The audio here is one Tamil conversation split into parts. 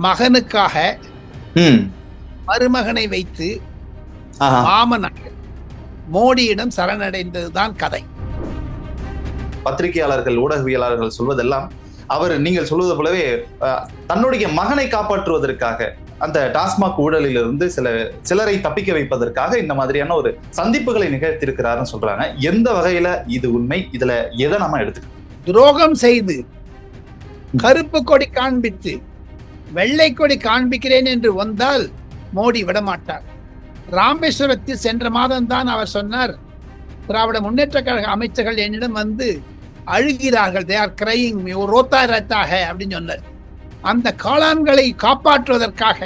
மகனுக்காக ம் மருமகனை வைத்து ஆஹா. மாமனார் மோடியிடம் சரணடைந்ததுதான் கதை. பத்திரிகையாளர்கள் ஊடகவியலாளர்கள் சொல்வதெல்லாம் நீங்கள் சொல்வது போலவே தன்னுடைய மகனை காப்பாற்றுவதற்காக அந்த டாஸ்மாக் ஊழலில் இருந்து சிலரை தப்பிக்க வைப்பதற்காக இந்த மாதிரியான ஒரு சந்திப்புகளை நிகழ்த்தியிருக்கிறாருன்னு சொல்றாங்க. எந்த வகையில இது உண்மை? இதுல எதை நம்ம எடுத்துக்கணும்? துரோகம் செய்து கருப்பு கொடி காண்பித்து வெள்ளை கொடி காண்பிக்கிறேன் என்று வந்தால் மோடி விடமாட்டார். ராமேஸ்வரத்தில் சென்ற மாதம் தான் அவர் சொன்னார், திராவிட முன்னேற்ற கழக அமைச்சர்கள் என்னிடம் வந்து அழுகிறார்கள், தே ஆர் கிரையிங், ரோத்தா ரத்தாக அப்படின்னு சொன்னார். அந்த காளான்களை காப்பாற்றுவதற்காக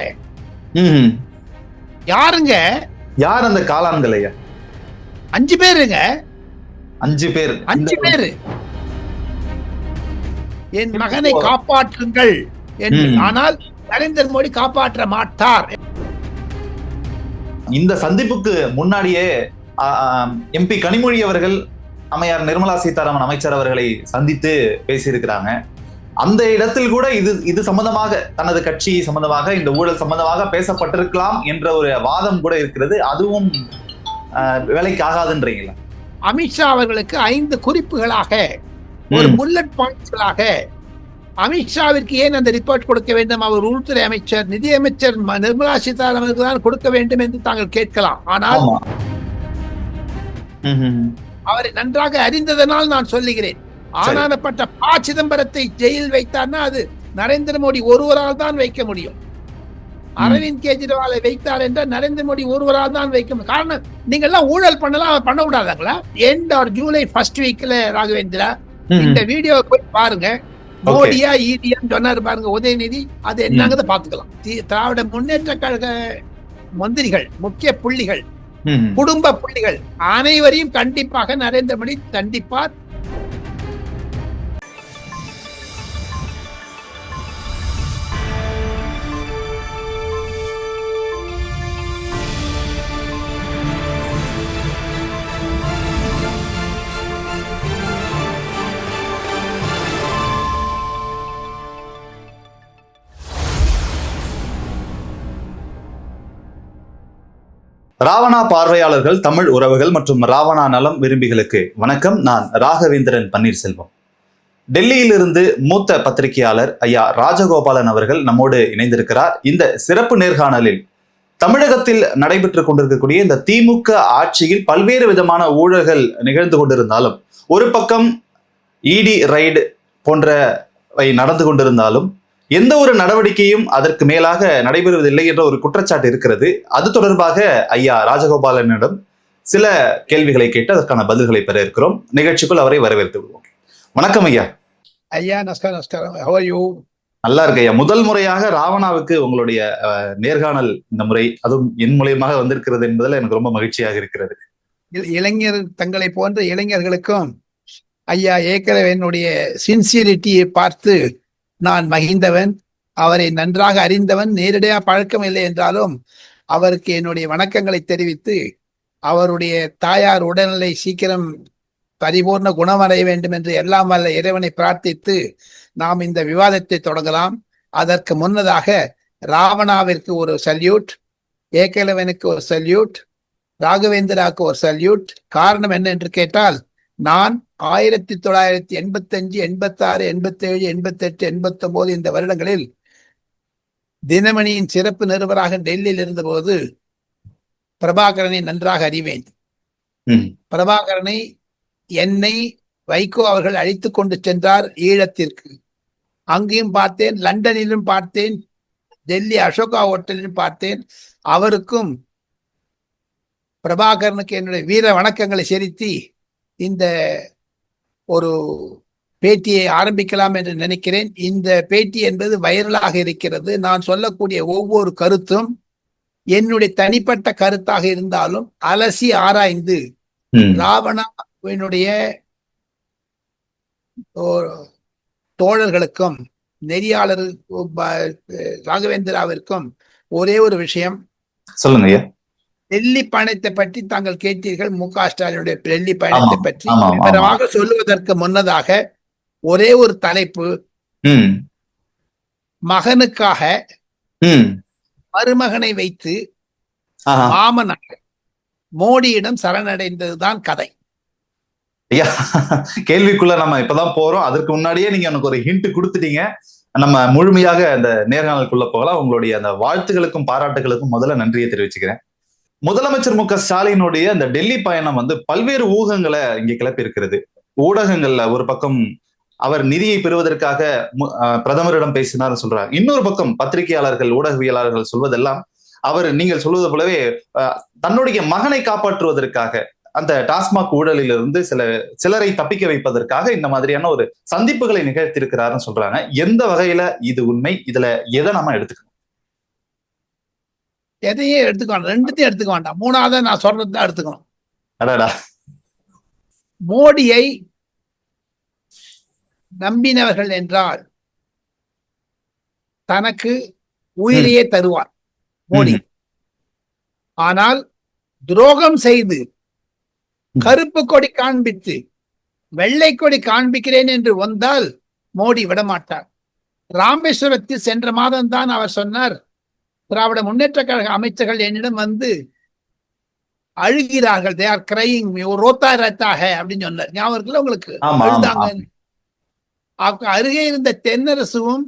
யாருங்க? யார் அந்த காளான்களையா? 5 பேருங்க. 5 பேர். 5 பேரு என் மகனை காப்பாற்றுங்கள் என்று. ஆனால் நரேந்திர மோடி காப்பாற்ற மாட்டார். இந்த சந்திப்புக்கு முன்னாடியே எம்பி கனிமொழி அவர்கள் அம்மையார் நிர்மலா சீதாராமன் அமைச்சர் அவர்களை சந்தித்து பேசியிருக்கிறாங்க. அந்த இடத்தில் கூட இது சம்பந்தமாக, தனது கட்சி சம்பந்தமாக, இந்த ஊழல் சம்பந்தமாக பேசப்பட்டிருக்கலாம் என்ற ஒரு வாதம் கூட இருக்கிறது. அதுவும் வேலைக்கு ஆகாதுன்றீங்களா? அமித்ஷா அவர்களுக்கு 5 குறிப்புகளாக, ஒரு புல்லட் பாயிண்ட்ஸ்களாக அமித்ஷாவிற்கு ஏன் அந்த ரிப்போர்ட் கொடுக்க வேண்டும்? அவர் உள்துறை அமைச்சர், நிதியமைச்சர் நிர்மலா சீதாராமனுக்கு தான் கொடுக்க வேண்டும் என்று தாங்கள் கேட்கலாம். ஆனால் அவரை நன்றாக அறிந்ததனால் நான் சொல்லுகிறேன். ஆனானப்பட்ட ப. சிதம்பரத்தை ஜெயில் வைத்தார்னா அது நரேந்திர மோடி ஒருவரால் தான் வைக்க முடியும். அரவிந்த் கெஜ்ரிவாலை வைத்தார் என்றால் நரேந்திர மோடி ஒருவரால் தான் வைக்க முடியும். காரணம், நீங்க எல்லாம் ஊழல் பண்ணலாம், பண்ண விடாதாங்களா? எண்ட் ஆர் ஜூலை ஃபர்ஸ்ட் வீக்ல ராகவேந்திரா இந்த வீடியோ போய் பாருங்க. மோடியா ஈடியா சொன்னாரு பாருங்க உதயநிதி, அது என்னங்கத பாத்துக்கலாம். திராவிட முன்னேற்ற கழக மந்திரிகள், முக்கிய புள்ளிகள், குடும்ப புள்ளிகள் அனைவரையும் கண்டிப்பாக நரேந்திர மோடி தண்டிப்பார். ராவணா பார்வையாளர்கள், தமிழ் உறவுகள் மற்றும் ராவணா நலம் விரும்பிகளுக்கு வணக்கம். நான் ராகவேந்திரன் பன்னீர்செல்வம். டெல்லியிலிருந்து மூத்த பத்திரிகையாளர் ஐயா ராஜகோபாலன் அவர்கள் நம்மோடு இணைந்திருக்கிறார். இந்த சிறப்பு நேர்காணலில் தமிழகத்தில் நடைபெற்றுக் கொண்டிருக்கக்கூடிய இந்த திமுக ஆட்சியில் பல்வேறு விதமான ஊழல்கள் நிகழ்ந்து கொண்டிருந்தாலும், ஒரு பக்கம் இடி ரைடு போன்றவை நடந்து கொண்டிருந்தாலும் எந்த ஒரு நடவடிக்கையும் அதற்கு மேலாக நடைபெறுவதில்லை என்ற ஒரு குற்றச்சாட்டு இருக்கிறது. அது தொடர்பாக ஐயா ராஜகோபாலனிடம் சில கேள்விகளை கேட்டு அதற்கான பதில்களை பெற இருக்கிறோம். நிகழ்ச்சிக்குள் அவரை வரவேற்று விடுவோம். வணக்கம் ஐயா. ஐயா நமஸ்காரம். நமஸ்காரம். How are you? நல்லா இருக்கு ஐயா. முதல் முறையாக ராவணாவுக்கு உங்களுடைய நேர்காணல் இந்த முறை, அதுவும் என் மூலியமாக வந்திருக்கிறது என்பதில் எனக்கு ரொம்ப மகிழ்ச்சியாக இருக்கிறது. இளைஞர் தங்களை போன்ற இளைஞர்களுக்கும் ஐயா ஏற்கனவே சின்சியரிட்டியை பார்த்து நான் மகிழ்ந்தவன், அவரை நன்றாக அறிந்தவன். நேரடியாக பழக்கம் இல்லை என்றாலும் அவருக்கு என்னுடைய வணக்கங்களை தெரிவித்து, அவருடைய தாயார் உடல்நிலை சீக்கிரம் பரிபூர்ண குணமடைய வேண்டும் என்று எல்லாம் வல்ல இறைவனை பிரார்த்தித்து நாம் இந்த விவாதத்தை தொடங்கலாம். அதற்கு முன்னதாக ராவணாவிற்கு ஒரு சல்யூட், ஏகலவனுக்கு ஒரு சல்யூட், ராகவேந்திராவுக்கு ஒரு சல்யூட். காரணம் என்ன என்று கேட்டால், நான் 1985, 86, 87, 88, 89 இந்த வருடங்களில் தினமணியின் சிறப்பு நிருபராக டெல்லியில் இருந்தபோது பிரபாகரனை நன்றாக அறிவேன். பிரபாகரனை என்னை வைகோ அவர்கள் அழைத்து கொண்டு சென்றார் ஈழத்திற்கு. அங்கேயும் பார்த்தேன், லண்டனிலும் பார்த்தேன், டெல்லி அசோகா ஹோட்டலிலும் பார்த்தேன். அவருக்கும் பிரபாகரனுக்கு என்னுடைய வீர வணக்கங்களை செலுத்தி இந்த ஒரு பேட்டியை ஆரம்பிக்கலாம் என்று நினைக்கிறேன். இந்த பேட்டி என்பது வைரலாக இருக்கிறது. நான் சொல்லக்கூடிய ஒவ்வொரு கருத்தும் என்னுடைய தனிப்பட்ட கருத்தாக இருந்தாலும் அலசி ஆராய்ந்து ராவணாவினுடைய தோழர்களுக்கும் நெறியாளர் ராகவேந்திராவிற்கும் ஒரே ஒரு விஷயம் சொல்லுங்க. டெல்லி பயணத்தை பற்றி தாங்கள் கேட்டீர்கள். மு.க. ஸ்டாலினுடைய டெல்லி பயணத்தை பற்றி விவரமாக சொல்லுவதற்கு முன்னதாக ஒரே ஒரு தலைப்பு, மகனுக்காக ம். மருமகனை வைத்து ஆஹா. மாமனார் மோடியிடம் சரணடைந்ததுதான் கதை. ஐயா, கேள்விக்குள்ள நம்ம இப்பதான் போறோம். அதற்கு முன்னாடியே நீங்க எனக்கு ஒரு ஹிண்ட் கொடுத்துட்டீங்க. நம்ம முழுமையாக அந்த நேர்காணலுக்குள்ள போகலாம். உங்களுடைய அந்த வாழ்த்துகளுக்கும் பாராட்டுகளுக்கும் முதல்ல நன்றியை தெரிவிச்சுக்கிறேன். முதலமைச்சர் மு.க.ஸ்டாலினுடைய அந்த டெல்லி பயணம் பல்வேறு ஊகங்களை இங்கே கிளப்பி இருக்கிறது. ஊடகங்கள்ல ஒரு பக்கம் அவர் நிதியை பெறுவதற்காக பிரதமரிடம் பேசினார் சொல்றார். இன்னொரு பக்கம் பத்திரிகையாளர்கள், ஊடகவியலாளர்கள் சொல்வதெல்லாம் அவர் நீங்கள் சொல்வது போலவே தன்னுடைய மகனை காப்பாற்றுவதற்காக அந்த டாஸ்மாக் ஊழலில் இருந்து சிலரை தப்பிக்க வைப்பதற்காக இந்த மாதிரியான ஒரு சந்திப்புகளை நிகழ்த்தியிருக்கிறாருன்னு சொல்றாங்க. எந்த வகையில இது உண்மை? இதுல எதை நம்ம எடுத்துக்கணும்? எதையே எடுத்துக்க வேண்டாம், ரெண்டுத்தையும் எடுத்துக்க வேண்டாம். மூணாவது நான் சொல்றதுதான் எடுத்துக்கணும். அடடா. மோடியை நம்பினவர்கள் என்றால் தனக்கு உயிரையே தருவார் மோடி. ஆனால் துரோகம் செய்து கருப்பு கொடி காண்பித்து வெள்ளை கொடி காண்பிக்கிறேன் என்று வந்தால் மோடி விடமாட்டார். ராமேஸ்வரத்தில் சென்ற மாதம் தான் அவர் சொன்னார், திராவிட முன்னேற்ற கழக அமைச்சர்கள் என்னிடம் வந்து அழுகிறார்கள், தே ஆர் கிரையிங், ரோத்தா ரத்தாக அப்படின்னு சொன்னார். ஞாபகம் இருக்குல்ல உங்களுக்கு? அழுதாங்க. அருகே இருந்த தென்னரசுவும்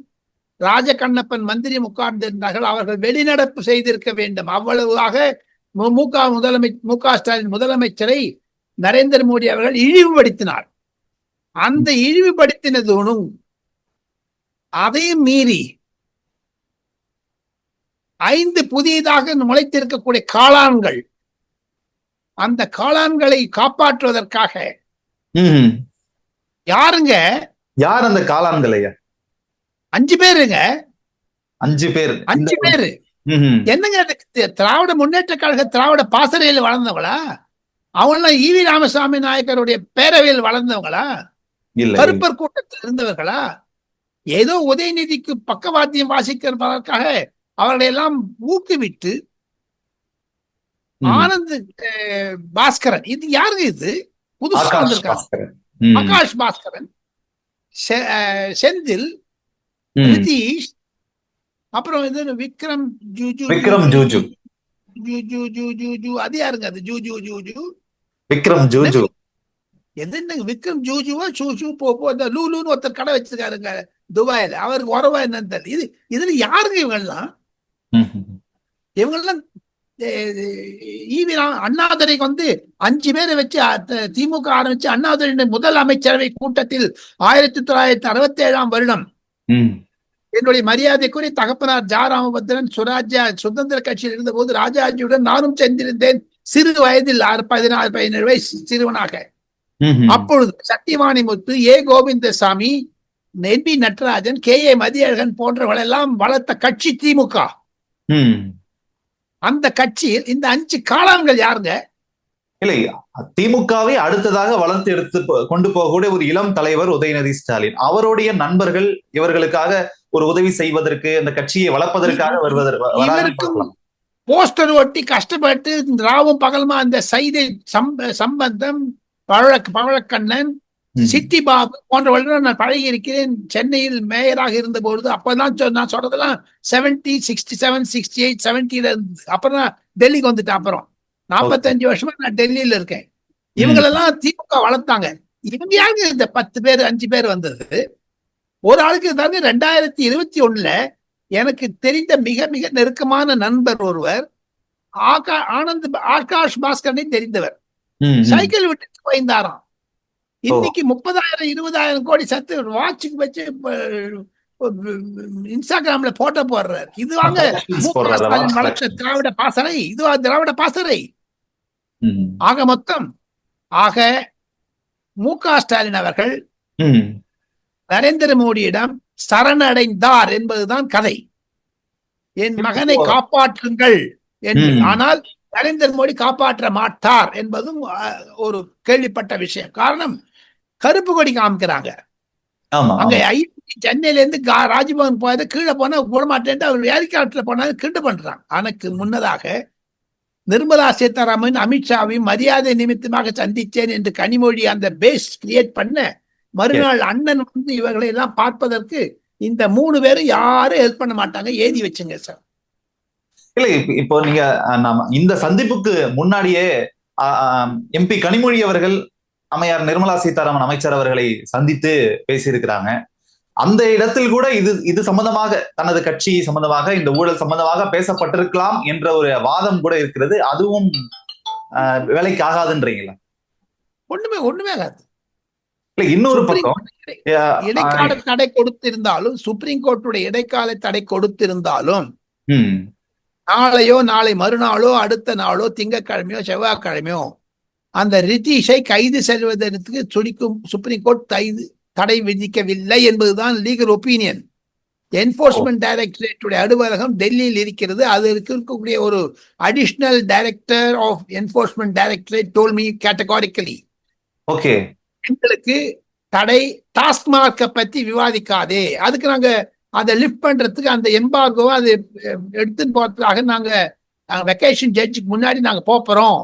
ராஜகண்ணப்பன் மந்திரி உட்கார்ந்திருந்தார்கள். அவர்கள் வெளிநடப்பு செய்திருக்க வேண்டும். அவ்வளவாக மு.க. ஸ்டாலின் முதலமைச்சரை நரேந்திர மோடி அவர்கள் இழிவுபடுத்தினார். அந்த இழிவுபடுத்தினதும் அதையும் மீறி 5 புதியதாக முளைத்திருக்கக்கூடிய காளான்கள், அந்த காளான்களை காப்பாற்றுவதற்காக யாருங்க? யார் அந்த காளான்களையா? 5 பேருங்க. 5 பேர். 5 பேரு என்னங்க? திராவிட முன்னேற்ற கழக திராவிட பாசறையில் வளர்ந்தவங்களா? அவங்களாம் ஈவி ராமசாமி நாயக்கருடைய பேரவையில் வளர்ந்தவங்களா? கருப்பர் கூட்டத்தில் இருந்தவர்களா? ஏதோ உதயநிதிக்கு பக்கவாத்தியம் வாசிக்கிறதற்காக அவர்களை எல்லாம் ஊக்குவிட்டு ஆனந்த் பாஸ்கரன், இது யாருங்க? இது புதுசா வந்திருக்காங்க. ஆகாஷ் பாஸ்கரன், செந்தில், நிதிஷ், அப்புறம் இது விக்ரம் ஜூஜு. அது யாருங்க? அது ஜூஜு விக்ரம் ஜூஜு. என்னங்க விக்ரம் ஜூஜுவா? லூலுன்னு ஒருத்தர் கடை வச்சிருக்காருங்க துபாயில. அவருக்கு உறவா என்னன்னு தெரியல. இதுல யாருங்க இவங்கெல்லாம்? இவங்கெல்லாம் அண்ணாதுரைக்கு 5 பேரை வச்சு திமுக ஆரம்பிச்சு அண்ணாதுரை முதல் அமைச்சரவை கூட்டத்தில் 1967ஆம் வருடம் என்னுடைய மரியாதைக்குரிய தகப்பனார் ஜா ராமபத்ரன் சுராஜ்யா சுதந்திர கட்சியில் இருந்த போது ராஜாஜியுடன் நானும் சென்றிருந்தேன். சிறு வயதில் 16-17 வயசு சிறுவனாக. அப்பொழுது சத்தியவாணி முத்து, ஏ கோவிந்தசாமி, என்.பி. நடராஜன், கே.ஏ. மதியழகன் போன்றவர்கள் எல்லாம் வளர்த்த கட்சி திமுக. அந்த கட்சியில் இந்த 5 காளான்கள் யாருங்க? இல்லை, திமுகவை அடுத்ததாக வளர்த்து எடுத்து கொண்டு போகக்கூடிய ஒரு இளம் தலைவர் உதயநிதி ஸ்டாலின். அவருடைய நண்பர்கள் இவர்களுக்காக ஒரு உதவி செய்வதற்கு, அந்த கட்சியை வளர்ப்பதற்காக வருவதற்கு போஸ்டர் ஒட்டி கஷ்டப்பட்டு ராவும் பகலுமா அந்த சைதை சம்பந்தம், பவழக்கண்ணன், சிட்டி பாபு போன்றவர்கள் நான் பழகி இருக்கிறேன். சென்னையில் மேயராக இருந்த பொழுது அப்பதான் நான் சொல்றதெல்லாம் 70, 67, 68, 70 இருந்து. அப்புறம் நான் டெல்லிக்கு வந்துட்டேன். அப்புறம் 45 வருஷமா நான் டெல்லியில இருக்கேன். இவங்களெல்லாம் திமுக வளர்த்தாங்க. இவங்க யாருங்க இந்த 10 பேர் 5 பேர் வந்தது? ஒரு ஆளுக்கு தாங்க 2021 எனக்கு தெரிந்த மிக மிக நெருக்கமான நண்பர் ஒருவர் ஆகாஷ் பாஸ்கரனை தெரிந்தவர். சைக்கிள் விட்டு போயிருந்தாராம். இன்னைக்கு 30,000 20,000 கோடி சத்து வாட்சுக்கு வச்சு இன்ஸ்டாகிராம்ல போட்டோ போடுறாரு. இது வாங்க வளர்த்த திராவிட பாசறை. இதுவா திராவிட பாசறை? ஆக மொத்தம் மு.க. ஸ்டாலின் அவர்கள் நரேந்திர மோடியிடம் சரணடைந்தார் என்பதுதான் கதை. என் மகனை காப்பாற்றுங்கள் என்று. ஆனால் நரேந்திர மோடி காப்பாற்ற மாட்டார் என்பதும் ஒரு கேள்விப்பட்ட விஷயம். காரணம், கருப்பு கொடி காமிக்கிறாங்க. அங்க சென்னையில இருந்து ராஜ்பவன் போயது கீழே போனா போடமாட்டேன், அவர் ஏரிக்காட்டுல போனாரு கிண்டு பண்றாங்க. எனக்கு முன்னதாக நிர்மலா சீதாராமன் அமித்ஷாவையும் மரியாதை நிமித்தமாக சந்திச்சேன் என்று கனிமொழி அந்த பேஸ் கிரியேட் பண்ண மறுநாள் அண்ணன் இவர்களை எல்லாம் பார்ப்பதற்கு இந்த 3 பேரும் யாரும் ஹெல்ப் பண்ண மாட்டாங்க, எழுதி வச்சுங்க சார். இல்ல இப்போ நீங்க நாம இந்த சந்திப்புக்கு முன்னாடியே எம்பி கனிமொழி அவர்கள் அம்மையார் நிர்மலா சீதாராமன் அமைச்சர் அவர்களை சந்தித்து பேசியிருக்கிறாங்க. அந்த இடத்தில் கூட இது சம்பந்தமாக, தனது கட்சி சம்பந்தமாக, இந்த ஊழல் சம்பந்தமாக பேசப்பட்டிருக்கலாம் என்ற ஒரு வாதம் கூட இருக்கிறது. அதுவும் வேலைக்கு ஆகாதுன்றீங்களா? ஒண்ணுமே ஆகாது. இல்ல இன்னொரு பக்கம் இடைக்கால தடை கொடுத்திருந்தாலும், சுப்ரீம் கோர்ட்டுடைய இடைக்கால தடை கொடுத்திருந்தாலும், நாளையோ நாளை மறுநாளோ அடுத்த நாளோ திங்கட்கிழமையோ செவ்வாய்க்கிழமையோ அந்த ரித்தீஷை கைது செய்வதற்கு சுப்ரீம் கோர்ட் தடை விதிக்கவில்லை என்பதுதான் லீகல் ஒப்பீனியன். என்போர்ஸ்மெண்ட் டைரக்டரேட்டுடைய அலுவலகம் டெல்லியில் இருக்கிறது. அது இருக்கக்கூடிய ஒரு additional director of enforcement directorate told me categorically, okay, எங்களுக்கு தடை டாஸ்மார்க்கை பத்தி விவாதிக்காதே, அதுக்கு நாங்க அதை லிஃப்ட் பண்றதுக்கு அந்த எம்பார்கோவை அது எடுத்துன்னு போறதுக்காக நாங்க வெக்கேஷன் ஜட்ஜுக்கு முன்னாடி நாங்க போறோம்.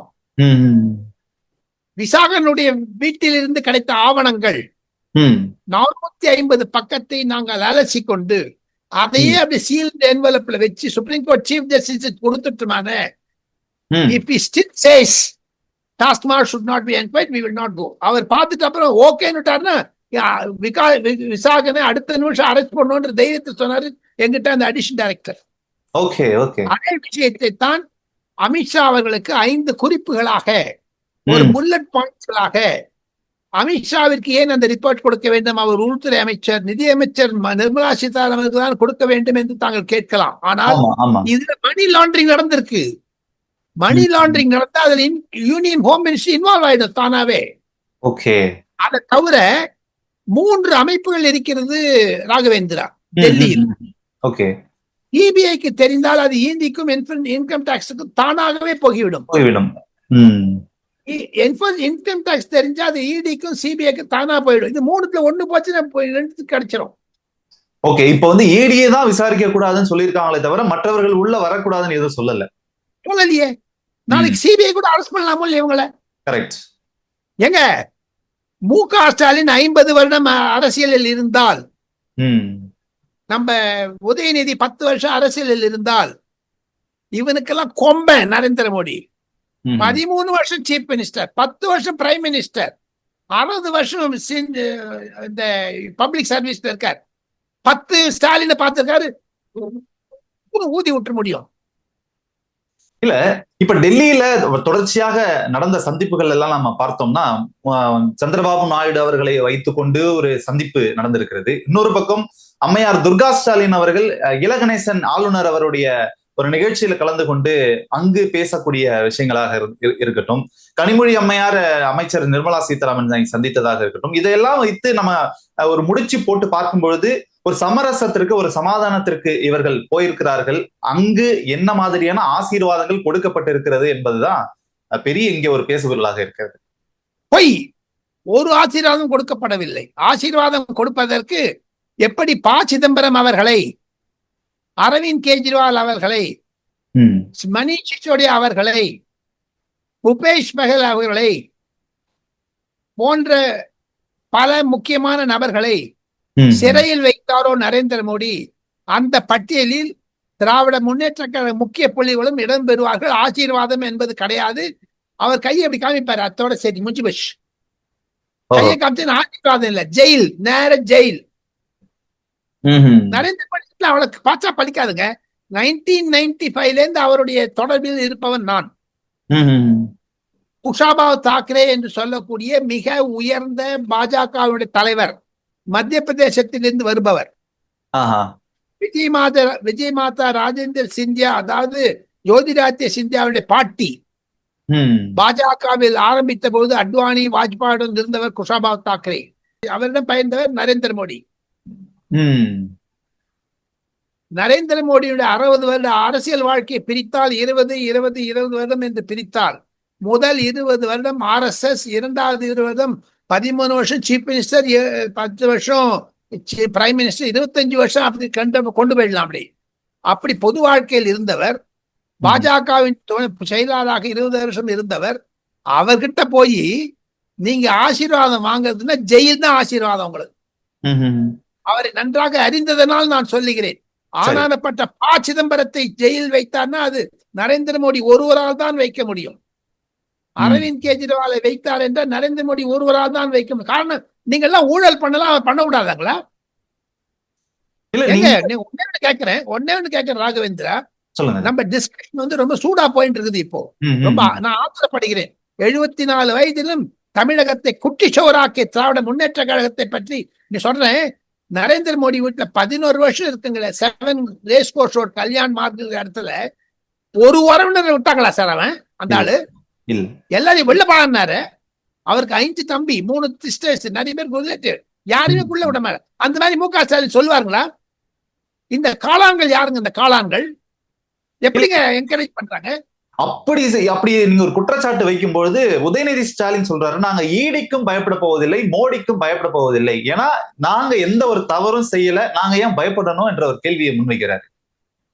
விசாகனுடைய வீட்டிலிருந்து கிடைத்த ஆவணங்கள் 450 பக்கத்தை நாங்கள் அலசி கொண்டு அதையே அப்படி சீல்ட் என்வலப்ல வச்சு சுப்ரீம் கோர்ட் சீஃப் ஜஸ்டிஸ் கொடுத்துட்டோமான, if he still says TASMAC should not be enquired, we will not go. அவர் பார்த்துட்டு அப்புறம் ஓகேன்னுட்டாருன்னா விசாகனை அடுத்த நிமிஷம் அரெஸ்ட் பண்ணணும்ன்ற தைரியத்தை சொன்னாரு எங்கிட்ட அந்த அடிஷனல் டைரக்டர். ஓகே ஓகே, அதே விஷயத்தை தான் அமித்ஷா அவர்களுக்கு 5 குறிப்புகளாக, ஒரு புல்லட் பாயிண்ட்ஸ்களாக, அமித்ஷாவிற்கு ஏன் அந்த ரிப்போர்ட் கொடுக்க வேண்டும், அவர் உள்துறை அமைச்சர் நிதியமைச்சர் நிர்மலா சீதாராமனுக்கு தான் கொடுக்க வேண்டும் என்று தாங்கள் கேட்கலாம். ஆனால் இதுல மணி லாண்டரிங் நடந்திருக்கு. மணி லாண்டரிங் நடந்தா அதுல யூனியன் ஹோம் மினிஸ்ட்ரி இன்வால்வ் ஆயிடும் தானாவே. ஓகே, அதை தவிர 3 அமைப்புகள் இருக்கிறது ராகவேந்திரா டெல்லியில். ஓகே, இபிஐக்கு தெரிந்தால் அது ஈந்திக்கும் இன்கம் டாக்ஸுக்கும் தானாகவே போய்விடும். இன்கம் டாக்ஸ் தெரிஞ்சா அது இடிக்கும் சிபிஐக்கு தானா போயிடும். இது 3த்துல 1 போச்சுன்னா கிடைச்சிடும். ஓகே, இப்போ இடியே தான் விசாரிக்க கூடாதுன்னு சொல்லியிருக்காங்களே தவிர மற்றவர்கள் உள்ள வரக்கூடாதுன்னு எதுவும் சொல்லலையே. நாளைக்கு சிபிஐ கூட அரெஸ்ட் பண்ணலாமோ இல்லையா இவங்களை? கரெக்ட். எங்க மு.க. ஸ்டாலின் 50 வருடம் அரசியலில் இருந்தால், நம்ம உதயநிதி 10 வருஷம் அரசியலில் இருந்தால், இவனுக்கெல்லாம் கொம்ப நரேந்திர மோடி 13 வருஷம் சீஃப் மினிஸ்டர், 10 வருஷம் பிரைம் மினிஸ்டர், 60 வருஷம் இந்த பப்ளிக் சர்வீஸ்ல இருக்கார். 10 ஸ்டாலினை பார்த்திருக்காரு, ஊதி விட்டுற முடியும். இல்ல இப்ப டெல்லியில தொடர்ச்சியாக நடந்த சந்திப்புகள் எல்லாம் நம்ம பார்த்தோம்னா, சந்திரபாபு நாயுடு அவர்களை வைத்துக்கொண்டு ஒரு சந்திப்பு நடந்திருக்கிறது. இன்னொரு பக்கம் அம்மையார் துர்கா ஸ்டாலின் அவர்கள் இலகணேசன் ஆளுநர் அவருடைய ஒரு நிகழ்ச்சியில கலந்து கொண்டு அங்கு பேசக்கூடிய விஷயங்களாக இருக்கட்டும், கனிமொழி அம்மையார் அமைச்சர் நிர்மலா சீதாராமன் சந்தித்ததாக இருக்கட்டும், இதையெல்லாம் வைத்து நம்ம ஒரு முடிச்சு போட்டு பார்க்கும் பொழுது ஒரு சமரசத்திற்கு, ஒரு சமாதானத்திற்கு இவர்கள் போயிருக்கிறார்கள். அங்கு என்ன மாதிரியான ஆசீர்வாதங்கள் கொடுக்கப்பட்டிருக்கிறது என்பதுதான் பெரிய இங்கே ஒரு பேசுபொருளாக இருக்கிறது. பொய், ஒரு ஆசீர்வாதம் கொடுக்கப்படவில்லை. ஆசீர்வாதம் கொடுப்பதற்கு எப்படி ப. சிதம்பரம் அவர்களை, அரவிந்த் கெஜ்ரிவால் அவர்களை, மணீஷ் சிசோடியா அவர்களை, பூபேஷ் பகல் அவர்களை போன்ற பல முக்கியமான நபர்களை சிறையில் வைத்தாரோ நரேந்திர மோடி, அந்த பட்டியலில் திராவிட முன்னேற்ற கழக முக்கிய புள்ளிகளும் இடம்பெறுவார்கள். ஆசீர்வாதம் என்பது கிடையாது. அவர் கையை அப்படி காமிப்பாரு, அத்தோட சரி முடிஞ்சு போச்சு. கையை காமிச்சு ஆசீர்வாதம் இல்ல, ஜெயில், நேர ஜெயில். நரேந்திர மோடி அவளுக்கு பாச்சா படிக்காதுங்க. 1995 இருந்து அவருடைய தொடர்பில் இருப்பவன் நான். குஷாபாவ் தாக்கரே என்று சொல்லக்கூடிய மிக உயர்ந்த பாஜகவுடைய தலைவர், மத்திய பிரதேசத்திலிருந்து வருபவர். விஜய் மாதா ராஜேந்திர சிந்தியா, அதாவது ஜோதிராத்ய சிந்தியாவுடைய பாட்டி, பாஜகவில் ஆரம்பித்த போது அத்வானி வாஜ்பாயுடன் இருந்தவர் குஷாபாவ் தாக்கரே. அவரிடம் பயந்தவர் நரேந்திர மோடி. நரேந்திர மோடியுடைய 60 வருட அரசியல் வாழ்க்கையை பிரித்தால் 20 வருடம் என்று பிரித்தால், முதல் 20 வருடம் RSS, இரண்டாவது 20 வருடம் 13 வருஷம் சீஃப் மினிஸ்டர், 10 வருஷம் பிரைம் மினிஸ்டர், 25 வருஷம் அப்படி கொண்டு போயிடலாம். அப்படி பொது வாழ்க்கையில் இருந்தவர், பாஜகவின் செயலாளராக 20 வருஷம் இருந்தவர். அவர்கிட்ட போய் நீங்க ஆசீர்வாதம் வாங்குறதுன்னா ஜெயில் தான் ஆசீர்வாதம் உங்களுக்கு. அவரை நன்றாக அறிந்ததனால் நான் சொல்லுகிறேன். ஆனானப்பட்ட ப. சிதம்பரத்தை ஜெயில் வைத்தார்னா அது நரேந்திர மோடி ஒருவரால் தான் வைக்க முடியும். அரவிந்த் கெஜ்ரிவாலை வைத்தார் என்றால் நரேந்திர மோடி ஒருவரால் தான் வைக்க முடியும். காரணம், நீங்க எல்லாம் ஊழல் பண்ணலாம், அவர் பண்ண விடாதாங்களா? ஒன்னே ஒண்ணு கேட்கிறேன் ராகவேந்திரா. நம்ம டிஸ்கஷன் வந்து ரொம்ப சூடா போயிட்டு இருக்குது இப்போ. ரொம்ப நான் ஆத்திரப்படுகிறேன். 74 வயதிலும் தமிழகத்தை குட்டி சோறாக்கிய திராவிட முன்னேற்ற கழகத்தை பற்றி நீ சொல்றேன். நரேந்திர மோடி வீட்டுல 11 வருஷம் இருக்குங்களே, 7 race course road Kalyan mark இடத்துல ஒரு உறவினர் விட்டாங்களா சார்? அவன் அந்த ஆளு எல்லாரையும் வெளில பாடினாரு. அவருக்கு 5 தம்பி, 3 சிஸ்டர்ஸ், நிறைய பேர் ரிலேட்டிவ், யாரையுமே உள்ள விட மாட்டாங்க. அந்த மாதிரி மு.க. ஸ்டாலின் சொல்லுவாங்களா? இந்த காளான்கள் யாருங்க? இந்த காளான்கள் எப்படிங்க என்கரேஜ் பண்றாங்க? அப்படி நீங்க ஒரு குற்றச்சாட்டு வைக்கும் பொழுது உதயநிதி ஸ்டாலின் சொல்றாரு, நாங்க ஈடிக்கும் பயப்பட போவதில்லை, மோடிக்கும் பயப்பட போவதில்லை. ஏன்னா நாங்க எந்த ஒரு தவறும் செய்யல, நாங்க ஏன் பயப்படணும் என்ற ஒரு கேள்வியை முன்வைக்கிறாரு.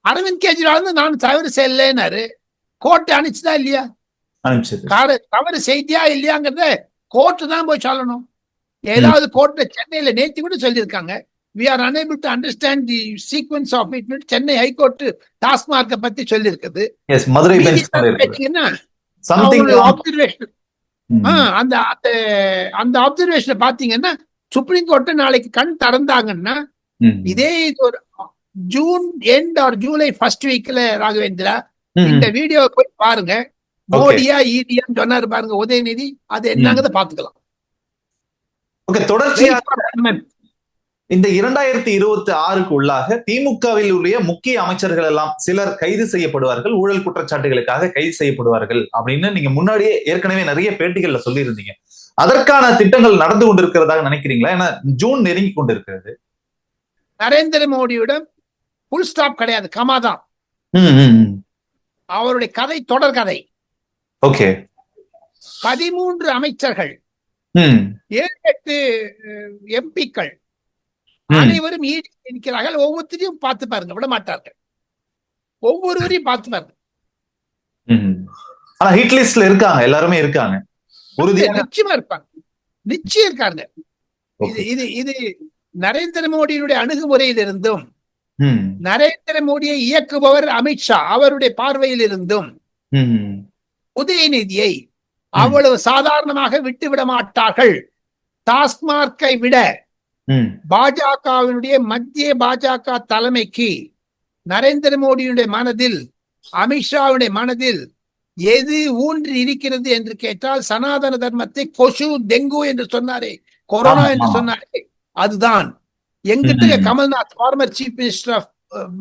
அரவிந்த் கெஜ்ரிவால் வந்து நான் தவறு செய்யலன்னாரு. கோர்ட் அனுப்பிச்சுதா இல்லையா? தவறு செய்தியா இல்லையாங்கிறத கோர்ட்டு தான் போய் சொல்லணும். ஏதாவது கோர்ட்ல சென்னையில நேற்று கூட சொல்லியிருக்காங்க, we are unable to understand the sequence of it. Chennai high court டாஸ்மார்க்க பத்தி சொல்லி இருக்குது. அந்த ஆப்சர்வேஷன் பாத்தீங்கன்னா சுப்ரீம் கோர்ட் நாளைக்கு கண் திறந்தாங்கன்னா இதே ஒரு June end R July first வீக்ல ராகவேந்திரா இந்த வீடியோ போய் பாருங்க. மோடியா ஈடியான்னு சொன்னாரு பாருங்க உதயநிதி, அது என்னங்கிறத பாத்துக்கலாம். தொடர்ச்சியாக இந்த 2026க்கு உள்ளாக திமுகவில் உள்ள முக்கிய அமைச்சர்கள் எல்லாம் சிலர் கைது செய்யப்படுவார்கள், ஊழல் குற்றச்சாட்டுகளுக்காக கைது செய்யப்படுவார்கள் அப்படின்னு நீங்க முன்னாடியே ஏற்கனவே நிறைய பேட்டிகள்ல சொல்லியிருந்தீங்க. அதற்கான திட்டங்கள் நடந்து கொண்டிருக்கிறதாக நினைக்கிறீங்களா? ஏன்னா ஜூன் நெருங்கி கொண்டிருக்கிறது. நரேந்திர மோடியிடம் புல் ஸ்டாப் கிடையாது, கமாதான். அவருடைய கதை தொடர் கதை. ஓகே. 13 அமைச்சர்கள், 7-8 எம்பிக்கள் அனைவரும் இருக்கிறார்கள். ஒவ்வொருத்தரையும் பார்த்து பாருங்க, விட மாட்டார்கள். ஒவ்வொருவரையும் பார்த்து பாருங்க. ஆனா ஹிட் லிஸ்ட்ல இருக்காங்க, எல்லாருமே இருக்காங்க, நிச்சயமா இருப்பாங்க, நிச்சயம் இருக்காங்க. இது நரேந்திர மோடியினுடைய அணுகுமுறையில் இருந்தும், நரேந்திர மோடியை இயக்குபவர் அமித்ஷா அவருடைய பார்வையில் இருந்தும் உதயநிதியை அவ்வளவு சாதாரணமாக விட்டுவிட மாட்டார்கள். டாஸ்மார்க்கை விட பாஜகவினுடைய மத்திய பாஜக தலைமைக்கு நரேந்திர மோடியுடைய மனதில், அமித்ஷாவுடைய மனதில் எது ஊன்றி இருக்கிறது என்று கேட்டால், சனாதன தர்மத்தை கொசு டெங்கு என்று சொன்னாரே, கொரோனா என்று சொன்னாரே, அதுதான். எங்கிட்ட Kamal Nath former chief minister of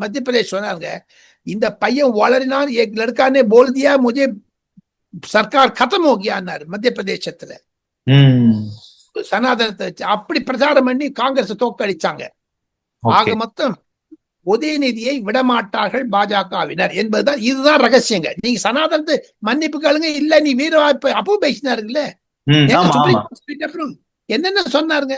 Madhya Pradesh சொன்னாங்க, இந்த பையன் வளரினான், एक लड़का ने बोल दिया मुझे सरकार खत्म हो गया மத்திய பிரதேசத்துல. சனாதனத்தை அப்படி பிரச்சாரம் பண்ணி காங்கிரஸ் தோக்கடிச்சாங்க. ஆக மொத்தம் உதயநிதியை விடமாட்டார்கள் பாஜகவினர் என்பதுதான், இதுதான் ரகசியங்க. நீங்க சனாதனத்தை மன்னிப்பு கேளுங்க, இல்ல நீ வீரவாய்ப்பு அப்போ பேசினாருங்களே, அப்புறம் என்னென்ன சொன்னாருங்க.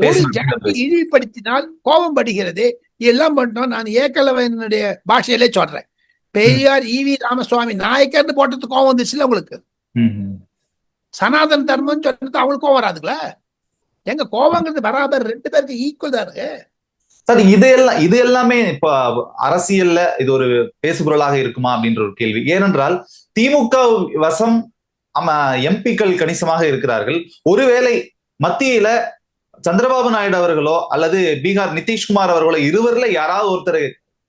ஒரு ஜாதி இழிவுபடுத்தினால் கோபம் படுகிறது, எல்லாம் பண்ணோம். நான் ஏகலவனுடைய பாஷையிலே சொல்றேன். பெரியார் ஈவி ராமசுவாமி நாயக்கர்னு போட்டது கோபம் வந்துச்சுல உங்களுக்கு. சனாதன தர்மம் சொல்றது அவங்களுக்கு கோபம் வராதுங்களா? எங்க கோபங்கிறது பராபர் 2 பேருக்கு ஈக்குவல் தான் இருக்கு. சார், இது எல்லாமே இப்ப அரசியல்ல இது ஒரு பேசுபொருளாக இருக்குமா அப்படின்ற ஒரு கேள்வி. ஏனென்றால் திமுக வசம் எம்பிக்கள் கணிசமாக இருக்கிறார்கள். ஒருவேளை மத்தியில சந்திரபாபு நாயுடு அவர்களோ அல்லது பீகார் நிதிஷ்குமார் அவர்களோ இருவர்ல யாராவது ஒருத்தர்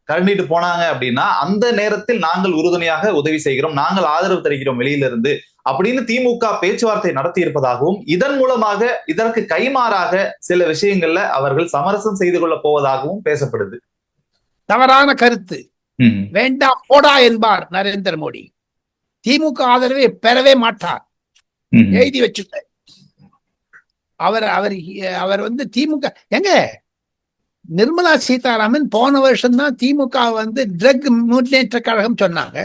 கழண்டிட்டு போனாங்க அப்படின்னா, அந்த நேரத்தில் நாங்கள் உறுதுணையாக உதவி செய்கிறோம், நாங்கள் ஆதரவு தருகிறோம் வெளியில இருந்து அப்படின்னு திமுக பேச்சுவார்த்தை நடத்தி இருப்பதாகவும், இதன் மூலமாக இதற்கு கைமாறாக சில விஷயங்கள்ல அவர்கள் சமரசம் செய்து கொள்ள போவதாகவும் பேசப்படுது. தவறான கருத்து. வேண்டாம் போடா என்பார் நரேந்திர மோடி. திமுக ஆதரவை பெறவே மாட்டார், எழுதி வச்சுட்ட. அவர் வந்து திமுக எங்க நிர்மலா சீதாராமன் போன வருஷம் தான் திமுக வந்து ட்ரக் முன்னேற்ற கழகம் சொன்னாங்க.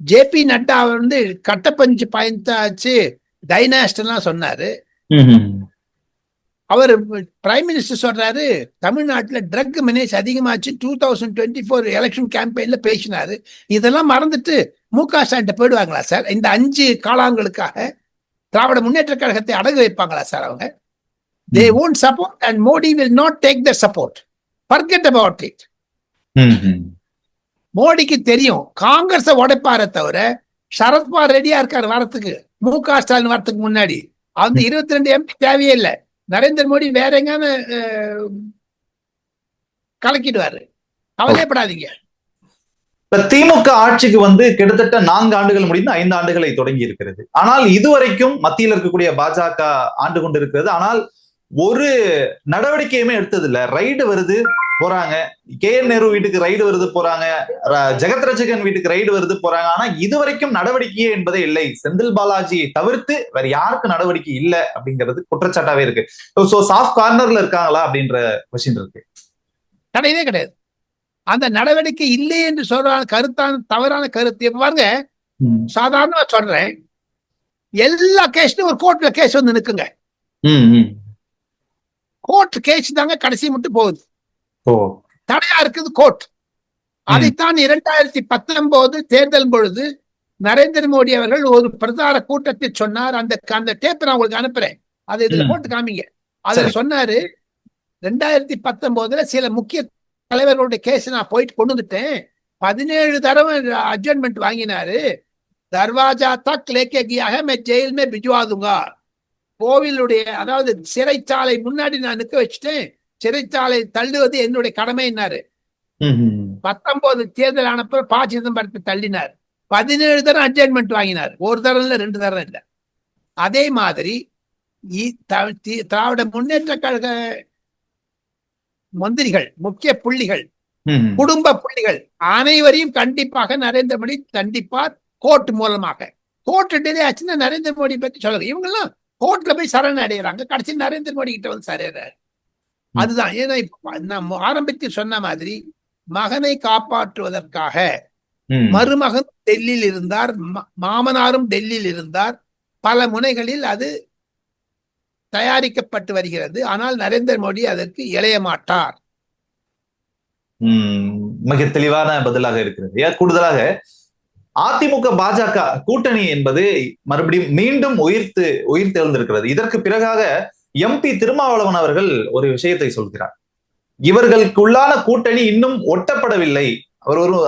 ஜே.பி. நட்டா வந்து கட்டப்பஞ்சு பயந்தாச்சு டைனாஸ்ட் எல்லாம் சொன்னாரு. அவர் பிரைம் மினிஸ்டர் சொல்றாரு தமிழ்நாட்டுல ட்ரக் மெனேஜ் அதிகமாச்சு 2024 எலெக்ஷன் கேம்பெயின்ல பேசினாரு. இதெல்லாம் மறந்துட்டு மு.க. ஸ்டாலின் போயிடுவாங்களா சார்? இந்த 5 காலாங்களுக்காக திராவிட முன்னேற்ற கழகத்தை அடகு வைப்பாங்களா சார் அவங்க? They won't support and Modi will not take the support. Forget about it. மோடிக்கு தெரியும் காங்கிரஸை உடைப்பார தவிர சரத்பவார் ரெடியா இருக்காரு வரத்துக்கு, மு.க. ஸ்டாலின் வரத்துக்கு முன்னாடி. அந்த 22 MP தேவையே இல்லை. நரேந்திர மோடி வேற எங்கான கலக்கிடுவாரு, கவலைப்படாதீங்க. இப்ப திமுக ஆட்சிக்கு வந்து கிட்டத்தட்ட 4 ஆண்டுகள் முடிந்து 5 ஆண்டுகளை தொடங்கி இருக்கிறது. ஆனால் இதுவரைக்கும் மத்தியில் இருக்கக்கூடிய பாஜக ஆண்டு கொண்டு இருக்கிறது. ஆனால் ஒரு நடவடிக்கையுமே எடுத்தது இல்ல. ரைடு வருது போறாங்க, கே.என். நேரு வீட்டுக்கு ரைடு வருது போறாங்க, ஜெகத் ரட்சகன் வீட்டுக்கு ரைடு வருது போறாங்க. ஆனா இதுவரைக்கும் நடவடிக்கையே என்பதே இல்லை. செந்தில் பாலாஜியை தவிர்த்து வேற யாருக்கும் நடவடிக்கை இல்லை அப்படிங்கிறது குற்றச்சாட்டாவே இருக்கு. சோ சாஃப்ட் கார்னர்ல இருக்காங்களா அப்படின்ற கொஸ்டின் இருக்கு. கிடையவே கிடையாது. அந்த நடவடிக்கை இல்லை என்று சொல்ற கருத்தான தவறான கருத்து. இப்ப பாருங்க, சாதாரணமா சொல்றேன், எல்லா கேஸ்லயும் ஒரு கோர்ட்ல கேஸ் வந்து நிக்குங்க. கோர்ட் கேஸ் தாங்க கடைசி மட்டும் போகுது. தடையா இருக்குது கோர்ட். அதைத்தான் 2019 தேர்தல் பொழுது நரேந்திர மோடி அவர்கள் ஒரு பிரச்சார கூட்டத்தில் சொன்னார். அந்த டேப் நான் உங்களுக்கு அனுப்புறேன், அதை இதுல போட்டு காமிங்க. அதுல சொன்னாரு, 2019 சில முக்கிய தலைவர்களுடைய கேஸ் நான் போயிட்டு கொண்டு வந்துட்டேன், 17 தடவை அட்ஜர்ன்மெண்ட் வாங்கினாரு. தர்வாஜா தக் லேக்கே கியா ஹை, மே ஜெயில் மே பிஜ்வா दूंगा. கோவிலுடைய அதாவது சிறைச்சாலை முன்னாடி நான் நிக்க வச்சுட்டேன், சிறைச்சாலை தள்ளுவது என்னுடைய கடமைன்னாரு. 19 தேர்தல் ஆனப்ப ப. சிதம்பரத்தை தள்ளினார். 17 தரம் அட்ஜர்ன்மெண்ட் வாங்கினார். ஒரு தரம் இல்ல, 2 தரம் இல்ல. அதே மாதிரி திராவிட முன்னேற்ற கழக மந்திரிகள், முக்கிய புள்ளிகள், குடும்ப புள்ளிகள் அனைவரையும் கண்டிப்பாக நரேந்திர மோடி கண்டிப்பார் கோர்ட் மூலமாக. கோர்ட் டிலே ஆச்சுன்னா நரேந்திர மோடி பத்தி சொல்லுங்க. இவங்க எல்லாம் கோர்ட்ல போய் சரண் அடைகிறாங்க, கடைசி நரேந்திர மோடி கிட்ட வந்து சரையிறாரு. அதுதான். ஏன்னா இப்ப நான் ஆரம்பத்தில் சொன்ன மாதிரி மகனை காப்பாற்றுவதற்காக மருமகன் டெல்லியில் இருந்தார், மாமனாரும் டெல்லியில் இருந்தார். பல முனைகளில் அது தயாரிக்கப்பட்டு வருகிறது. ஆனால் நரேந்திர மோடி அதற்கு இளைய மாட்டார். மிக தெளிவான பதிலாக இருக்கிறது. கூடுதலாக அதிமுக பாஜக கூட்டணி என்பது மறுபடியும் மீண்டும் உயிர்த்தெழுந்திருக்கிறது. இதற்கு பிறகாக MP திருமாவளவன் அவர்கள் ஒரு விஷயத்தை சொல்கிறார். இவர்களுக்குள்ளான கூட்டணி இன்னும் ஒட்டப்படவில்லை,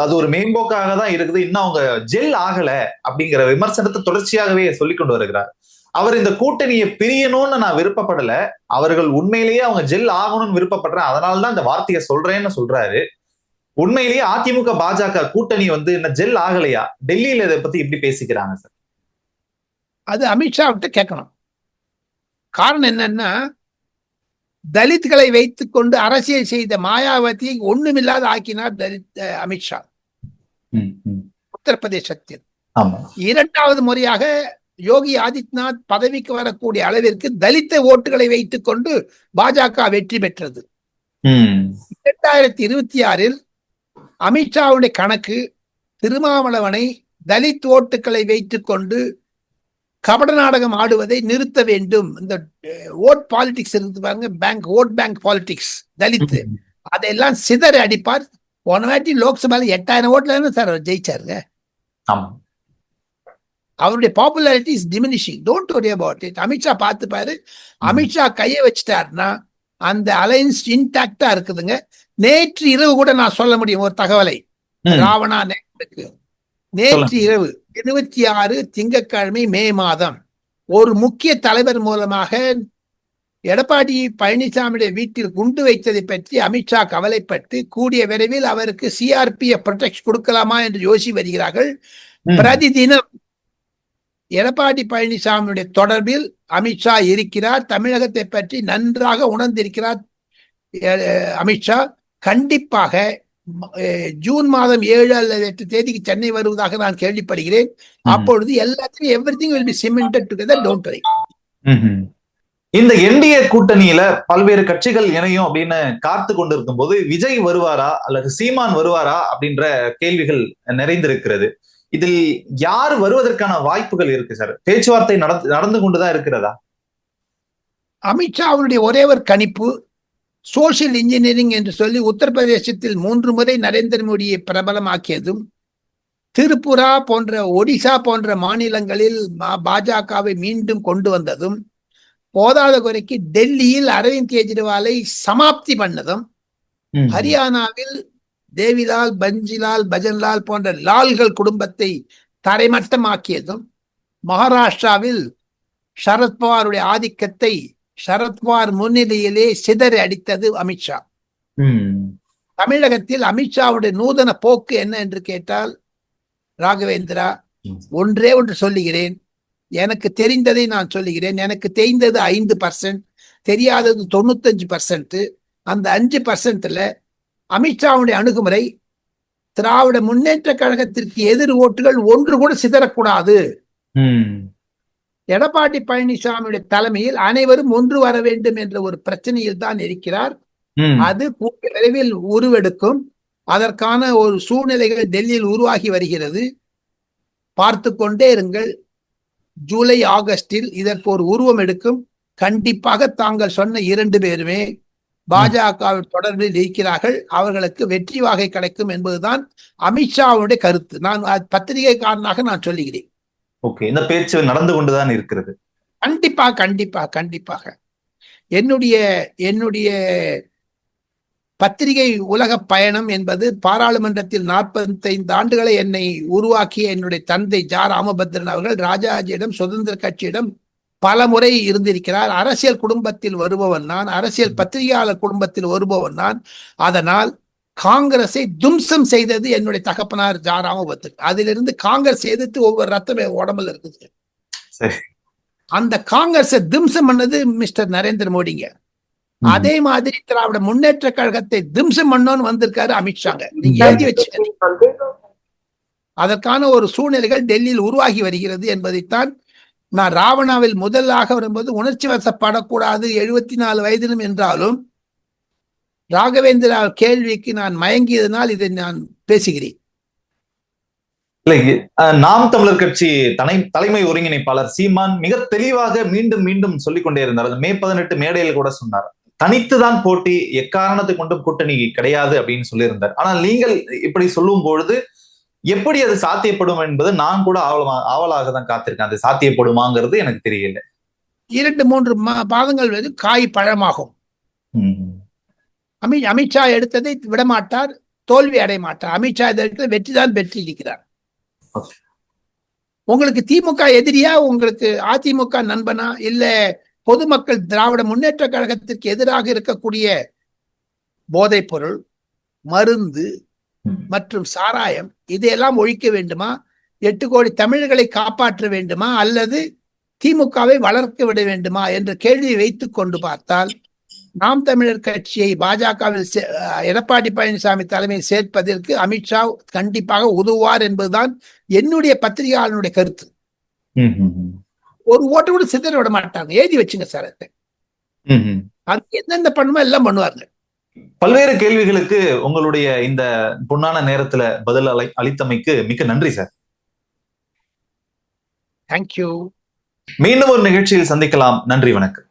அது ஒரு மேம்போக்காக தான் இருக்குது, இன்னும் அவங்க ஜெல் ஆகல அப்படிங்கிற விமர்சனத்தை தொடர்ச்சியாகவே சொல்லிக் கொண்டு வருகிறார். அவர் இந்த கூட்டணியை பிரியணும்னு நான் விருப்பப்படல, அவர்கள் உண்மையிலேயே அவங்க ஜெல் ஆகணும்னு விருப்பப்படுறேன், அதனாலதான் இந்த வார்த்தையை சொல்றேன்னு சொல்றாரு. உண்மையிலேயே அதிமுக பாஜக கூட்டணி வந்து என்ன ஜெல் ஆகலையா? டெல்லியில இதை பத்தி எப்படி பேசிக்கிறாங்க சார்? அது அமித்ஷா விட்டு கேட்கணும். காரணம் என்னன்னா, தலித்களை வைத்துக் கொண்டு அரசியல் செய்த மாயாவதியை ஒண்ணுமில்லாத ஆக்கினார் அமித்ஷா உத்தரப்பிரதேசத்தில். 2வது முறையாக யோகி ஆதித்யநாத் பதவிக்கு வரக்கூடிய அளவிற்கு தலித்த ஓட்டுகளை வைத்துக் கொண்டு பாஜக வெற்றி பெற்றது. 2026 அமித்ஷாவுடைய கணக்கு திருமாவளவனை தலித் ஓட்டுகளை வைத்துக் கொண்டு கபட நாடகம் ஆடுவதை நிறுத்த வேண்டும். இந்த ஓட் பாலிடிக்ஸ் இருக்கு பாருங்க, ஓட் பேங்க் பாலிடிக்ஸ், தலித் அதெல்லாம் சிதற அடிப்பார். போன வாட்டி லோக்சபால 8000 ஓட்டுல சார் ஜெயிச்சாருங்க. அவருடைய popularity is diminishing. Don't worry about it. Amit Shah பார்த்து பாரு. அமித்ஷா கையை வச்சுட்டாருன்னா அந்த அலைன்ஸ் இன்டாக்டா இருக்குதுங்க. நேற்று இரவு கூட நான் சொல்ல முடியும் ஒரு தகவலை. ராவணா நேற்று இரவு 26 திங்கட்கிழமை மே மாதம் ஒரு முக்கிய தலைவர் மூலமாக எடப்பாடி பழனிசாமியுடைய வீட்டில் குண்டு வைத்ததை பற்றி அமித்ஷா கவலைப்பட்டு கூடிய விரைவில் அவருக்கு CRPF ப்ரொடெக்ஷன் கொடுக்கலாமா என்று யோசி வருகிறார்கள். பிரதிதினம் எடப்பாடி பழனிசாமியுடைய தொடர்பில் அமித்ஷா இருக்கிறார். தமிழகத்தை பற்றி நன்றாக உணர்ந்திருக்கிறார் அமித்ஷா. கண்டிப்பாக ஜூன் மாதம் 7 அல்லது 8 தேதிக்கு சென்னை வருவதாக நான் கேள்விப்படுகிறேன். அப்பொழுது எல்லாத்தையும் everything will be cemented together. Don't worry. இந்த NDA கூட்டணியில பல்வேறு கட்சிகள் இணையும் அப்படின்னு காத்து கொண்டிருக்கும் போது விஜய் வருவாரா அல்லது சீமான் வருவாரா அப்படின்ற கேள்விகள் நிறைந்திருக்கிறது. இதில் யார் வருவதற்கான வாய்ப்புகள் இருக்கு சார்? பேச்சுவார்த்தை நடந்து கொண்டுதான் இருக்கிறதா? அமித்ஷா அவருடைய ஒரே ஒரு கணிப்பு, சோசியல் இன்ஜினியரிங் என்று சொல்லி உத்தரப்பிரதேசத்தில் 3 முறை நரேந்திர மோடியை பிரபலமாக்கியதும், திரிபுரா போன்ற ஒடிசா போன்ற மாநிலங்களில் பாஜகவை மீண்டும் கொண்டு வந்ததும், போதாத குறைக்கு டெல்லியில் அரவிந்த் கெஜ்ரிவாலை சமாப்தி பண்ணதும், ஹரியானாவில் தேவிலால், பஞ்சிலால், பஜன்லால் போன்ற லால்கள் குடும்பத்தை தரைமட்டமாக்கியதும், மகாராஷ்டிராவில் சரத்பவாருடைய ஆதிக்கத்தை சரத்பவார் முன்னிலையிலே சிதறி அடித்தது அமித்ஷா. தமிழகத்தில் அமித்ஷாவுடைய நூதன போக்கு என்ன என்று கேட்டால், ராகவேந்திரா, ஒன்றே ஒன்று சொல்லுகிறேன், எனக்கு தெரிந்ததை நான் சொல்லுகிறேன். எனக்கு தெரிந்தது 5%, தெரியாதது 95%. அந்த 5%ல அமித்ஷாவுடைய அணுகுமுறை, திராவிட முன்னேற்ற கழகத்திற்கு எதிர் ஓட்டுகள் ஒன்று கூட சிதறக்கூடாது. எடப்பாடி பழனிசாமியுடைய தலைமையில் அனைவரும் ஒன்று வர வேண்டும் என்ற ஒரு பிரச்சனையில் தான் இருக்கிறார். அது கூடிய விரைவில் உருவெடுக்கும். அதற்கான ஒரு சூழ்நிலைகள் டெல்லியில் உருவாகி வருகிறது. பார்த்து கொண்டே இருங்கள். ஜூலை, ஆகஸ்டில் இதற்கு ஒரு உருவம் எடுக்கும். கண்டிப்பாக தாங்கள் சொன்ன 2 பேருமே பாஜக தொடர்பில் இருக்கிறார்கள். அவர்களுக்கு வெற்றி வாகை கிடைக்கும் என்பதுதான் அமித்ஷாவுடைய கருத்து. நான் பத்திரிகைக்காரனாக நான் சொல்லுகிறேன். ஓகே, இந்த பேச்சு நடந்து கொண்டுதான் இருக்கிறது. கண்டிப்பாக கண்டிப்பாக கண்டிப்பாக. என்னுடைய பத்திரிகை உலக பயணம் என்பது பாராளுமன்றத்தில் 45 ஆண்டுகளை என்னை உருவாக்கிய என்னுடைய தந்தை ஜா ராமபத்ரன் அவர்கள் ராஜாஜியிடம், சுதந்திர கட்சியிடம் பல முறை இருந்திருக்கிறார். அரசியல் குடும்பத்தில் வருபவன் நான், அரசியல் பத்திரிகையாளர் குடும்பத்தில் வருபவன் நான். அதனால் காங்கிரஸை தும்சம் செய்தது என்னுடைய தகப்பனார் ஜா ராமபத்ரன். அதிலிருந்து காங்கிரஸ் எதிர்த்து ஒவ்வொரு ரத்தம் உடம்புல இருக்குது. அந்த காங்கிரஸை தும்சம் பண்ணது மிஸ்டர் நரேந்திர மோடிங்க. அதே மாதிரி திராவிட முன்னேற்ற கழகத்தை திம்சம் பண்ணோன்னு வந்திருக்காரு அமித்ஷாங்க. நீங்க எழுதி வச்சுக்க. அதற்கான ஒரு சூழ்நிலைகள் டெல்லியில் உருவாகி வருகிறது என்பதைத்தான் நான் ராவணாவில் முதலாக வரும்போது உணர்ச்சி வசப்படக்கூடாது 74 வயதிலும் என்றாலும் ராகவேந்திரா கேள்விக்கு நான் மயங்கியதனால் இதை நான் பேசுகிறேன். நாம் தமிழர் கட்சி தலைமை ஒருங்கிணைப்பாளர் சீமான் மிக தெளிவாக மீண்டும் மீண்டும் சொல்லிக் கொண்டே இருந்தார். மே 18 மேடையில் கூட சொன்னார், தனித்துதான் போட்டி, எக்காரணத்தை கொண்டும் கூட்டணி கிடையாது அப்படின்னு சொல்லியிருந்தார். ஆனால் நீங்கள் இப்படி சொல்லும் பொழுது எப்படி அது சாத்தியப்படும் என்பது நான் கூட ஆவலாக தான் காத்திருக்கேன். அது சாத்தியப்படுமாங்கிறது எனக்கு தெரியல. 2-3 பாதங்கள் காய் பழமாகும். அமித்ஷா எடுத்ததை விடமாட்டார், தோல்வி அடைய மாட்டார். அமித்ஷா எடுத்தது வெற்றிதான் வெற்றி இருக்கிறார். உங்களுக்கு திமுக எதிரியா, உங்களுக்கு அதிமுக நண்பனா, இல்ல பொதுமக்கள் திராவிட முன்னேற்ற கழகத்திற்கு எதிராக இருக்கக்கூடிய போதைப் பொருள், மருந்து மற்றும் சாராயம் இதையெல்லாம் ஒழிக்க வேண்டுமா, 8 கோடி தமிழர்களை காப்பாற்ற வேண்டுமா, அல்லது திமுகவை வளர்க்க விட வேண்டுமா என்ற கேள்வியை வைத்துக் கொண்டு பார்த்தால், நாம் தமிழர் கட்சியை பாஜகவில் எடப்பாடி பழனிசாமி தலைமையில் சேர்ப்பதற்கு அமித்ஷா கண்டிப்பாக உதவுவார் என்பதுதான் என்னுடைய பத்திரிகையாளனுடைய கருத்து. ஒரு ஓட்டு கூட சிதற விட மாட்டாங்க. எழுதி வச்சுங்க சார். அது என்னென்ன பண்ணுமோ எல்லாம் பண்ணுவாங்க. பல்வேறு கேள்விகளுக்கு உங்களுடைய இந்த பொன்னான நேரத்துல பதில் அளித்தமைக்கு மிக்க நன்றி சார். தேங்க்யூ. மீண்டும் ஒரு நிகழ்ச்சியில் சந்திக்கலாம். நன்றி, வணக்கம்.